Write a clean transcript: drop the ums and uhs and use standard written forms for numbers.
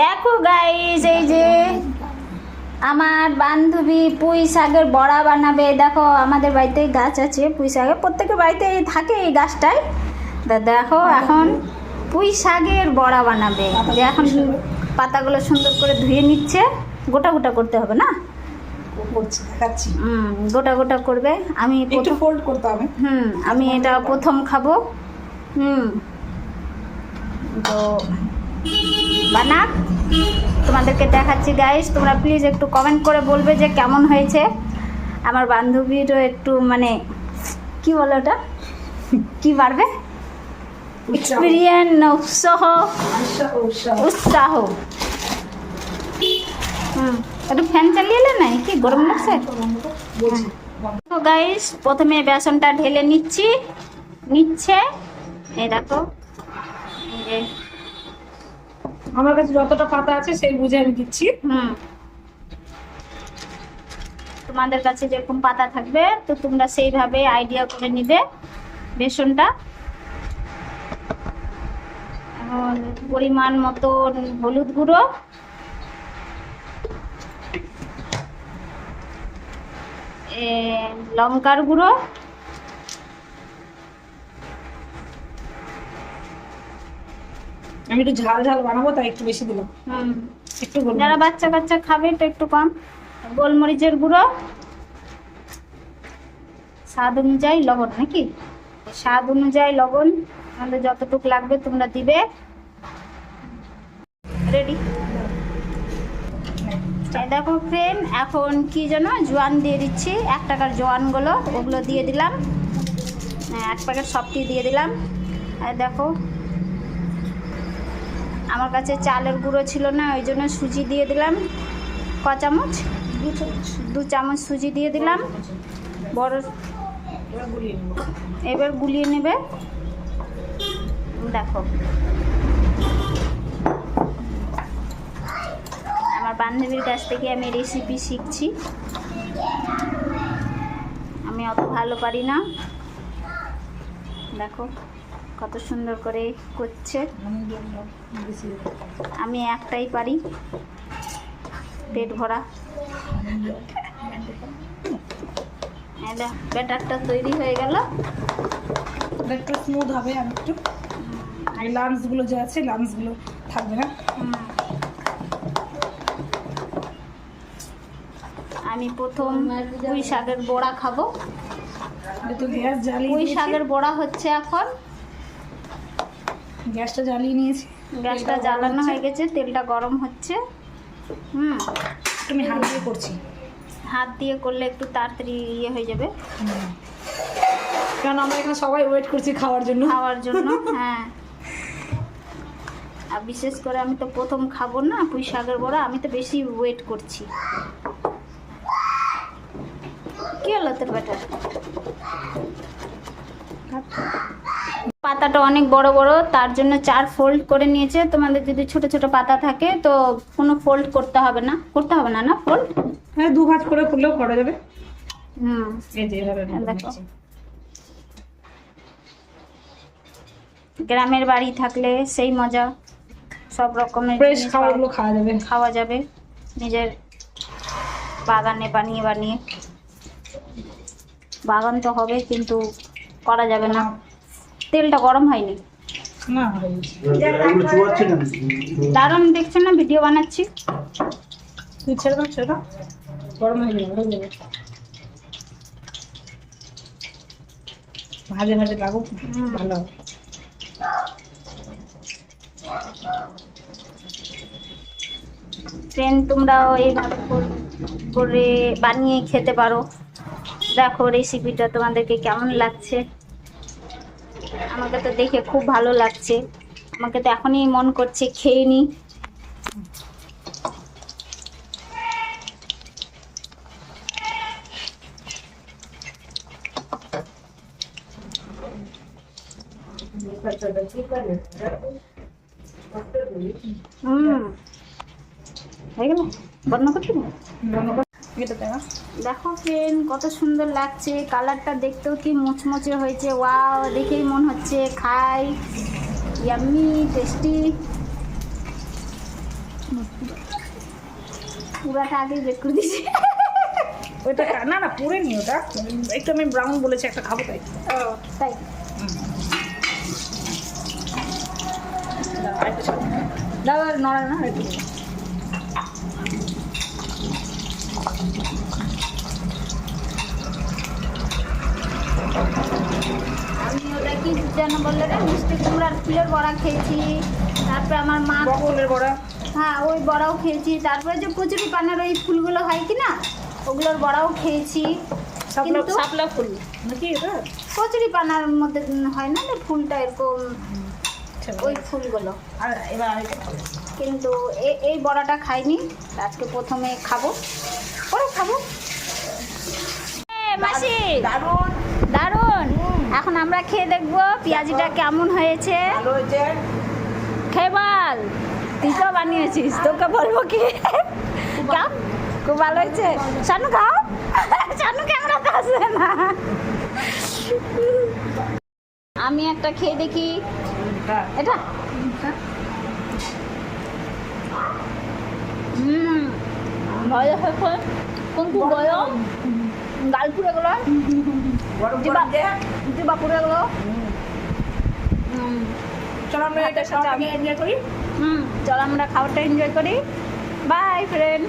দেখো গাইস, এই যে আমার বান্ধবী পুঁই শাকের বড়া বানাবে। দেখো আমাদের বাড়িতে গাছ আছে পুঁই শাকের, প্রত্যেকের বাড়িতে থাকে এই গাছটাই। দেখো এখন পুঁই শাকের বড়া বানাবে। যে এখন পাতাগুলো সুন্দর করে ধুয়ে নিচ্ছে, গোটা গোটা করতে হবে না, গোটা গোটা করবে। আমি একটু ফোল্ড করতে হবে। আমি এটা প্রথম খাবো। তো বানাক, তোমাদেরকে দেখাচ্ছি গাইস। তোমরা প্লিজ একটু কমেন্ট করে বলবে যে কেমন হয়েছে। আমার বান্ধবীরও একটু মানে কি বলে ওটা, কি পারবে, এক্সপিরিয়েন্স, উৎসাহ। একটু ফ্যান চালিয়ে এলে না, কি গরম লাগছে। তো গাইস প্রথমে বেসনটা ঢেলে নিচ্ছে। এই দেখো, আমার কাছে যতটা পাতা আছে সেই বুঝে আমি দিচ্ছি। তোমাদের কাছে যেরকম পাতা থাকবে তো তোমরা সেইভাবে আইডিয়া করে নিবে বেসনটা। পরিমাণ মতো হলুদ গুঁড়ো, লঙ্কার গুঁড়ো, আমি একটু ঝাল ঝাল বানাবো তাই একটু বেশি দিলাম। একটু যারা বাচ্চা কাচ্চা খাবে তো একটু কম। গোলমরিচের গুঁড়ো, স্বাদ অনুযায়ী লবণ, নাকি স্বাদ অনুযায়ী লবণ আমাদের যতটুকু লাগবে তোমরা দিবে। রেডি। দেখো ফ্রেন্ড, এখন কি যেন জোয়ান দিয়ে দিচ্ছি, 1 টাকার জোয়ানগুলো ওগুলো দিয়ে দিলাম। 1 প্যাকেট সবটি দিয়ে দিলাম। আর দেখো আমার কাছে চালের গুঁড়ো ছিল না, ওই জন্য সুজি দিয়ে দিলাম। ক চামচ? 2 চামচ সুজি দিয়ে দিলাম। বড় এবার গুলিয়ে নেবে। দেখো আমার বান্ধবীর কাছ থেকে আমি রেসিপি শিখছি, আমি অত ভালো পারি না। দেখো কত সুন্দর করে করছে। আমি একটাই পারি, পেট ভরা। ব্যাটারটা তৈরি হয়ে গেল। একটু স্মুথ হবে, আর একটু লাঞ্চগুলো যে আছে লাঞ্চগুলো থাকবে না। আমি প্রথম পুঁই শাকের বড়া খাবো। গ্যাস জ্বালিয়ে, পুঁই শাকের বড়া হচ্ছে এখন। গ্যাসটা জ্বালিয়ে নিয়েছি, গ্যাসটা জ্বালানো হয়ে গেছে, তেলটা গরম হচ্ছে। তুমি হাত দিয়ে করছি, হাত দিয়ে করলে একটু তাড়াতাড়ি ইয়ে হয়ে যাবে, কারণ আমরা এখানে সবাই ওয়েট করছি খাওয়ার জন্য। হ্যাঁ। আর বিশেষ করে আমি তো প্রথম খাবো না পুঁই শাকের বড়া, আমি তো বেশি ওয়েট করছি। কি হলো তোর ব্যাটার? পাতাটা অনেক বড় বড়, তার জন্য 4 ফোল্ড করে নিয়েছে। তোমাদের যদি ছোট ছোট পাতা থাকে তো কোনো ফোল্ড করতে হবে না, না ফোল্ড। হ্যাঁ, 2 ভাঁজ করে করলেও করা যাবে। এই যে এভাবে দেখো, গ্রামের বাড়ি থাকলে সেই মজা, সব রকমের ফ্রেশ খাবারগুলো খাওয়া যাবে। নিজের বাগানে বানিয়ে। বাগান তো হবে কিন্তু করা যাবে না, তেলটা গরম হয়নি। দারুণ দেখছেন না, ভিডিও বানাচ্ছি। গরম হয়ে যাবে, ভাজে ভাজে লাগুক, ভালো। ফ্রেন্ড তোমরাও এইভাবে করে বানিয়ে খেতে পারো। দেখো রেসিপিটা তোমাদেরকে কেমন লাগছে। আমাকে তো দেখে খুব ভালো লাগছে, আমাকে তো এখনই মন করছে খেয়ে নি। হয়ে গেল, বন্ধ করতে। দেখো ফ্রেন্ড কত সুন্দর লাগছে, কালারটা দেখতেও কি মুচমুচে হয়েছে। ওয়াও, দেখেই মন হচ্ছে খাই, ইয়াম্মি টেস্টি। পুরাটা আগে বের করে দিয়েছি। ওইটা না না পুরে নি ওটা, একটু আমি ব্রাউন বলেছি একটা খাবো তাই। ও তাই। দাদা নড়ে না একটু। আমি ওটা কি যেন বললে রে, মিষ্টি কুমড়ার ফুলের বড়া খেয়েছি, তারপরে আমার মা বকলের বড়া। হ্যাঁ ওই বড়াও খেয়েছি, তারপরে যে কচুরি পানার ওই ফুলগুলো হয় কি না, ওগুলোর বড়াও খেয়েছি। কিন্তু শাপলা ফুল নাকি এটা? কচুরি পানার মধ্যে হয় না যে ফুলটা এরকম, ওই ফুলগুলো। আর এবার আরেকটা খাবো। কিন্তু এই বড়াটা খাইনি, আজকে প্রথমে খাবো, পরে খাবো। মাসি দারুণ দারুণ। এখন আমরা খেয়ে দেখবো পেঁয়াজিটা কেমন হয়েছে। ভালো হয়েছে। খেয়ে বল, তুই তো বানিয়েছিস, তোকে বলবো কি? খাও, খুব ভালো হয়েছে। শানু খাও, শানু ক্যামেরাতে আসবে না। আমি একটা খেয়ে দেখি হ্যাঁ এটা। ভালো হয়েছে কিন্তু গরম, গাল পুড়ে গেলো, গরম জিবা গরম যে। জিবা পুড়ে গেলো। চলো আমরা এটা খাওয়াটাকে এনজয় করি। চল আমরা খাবারটা এনজয় করি। By friend.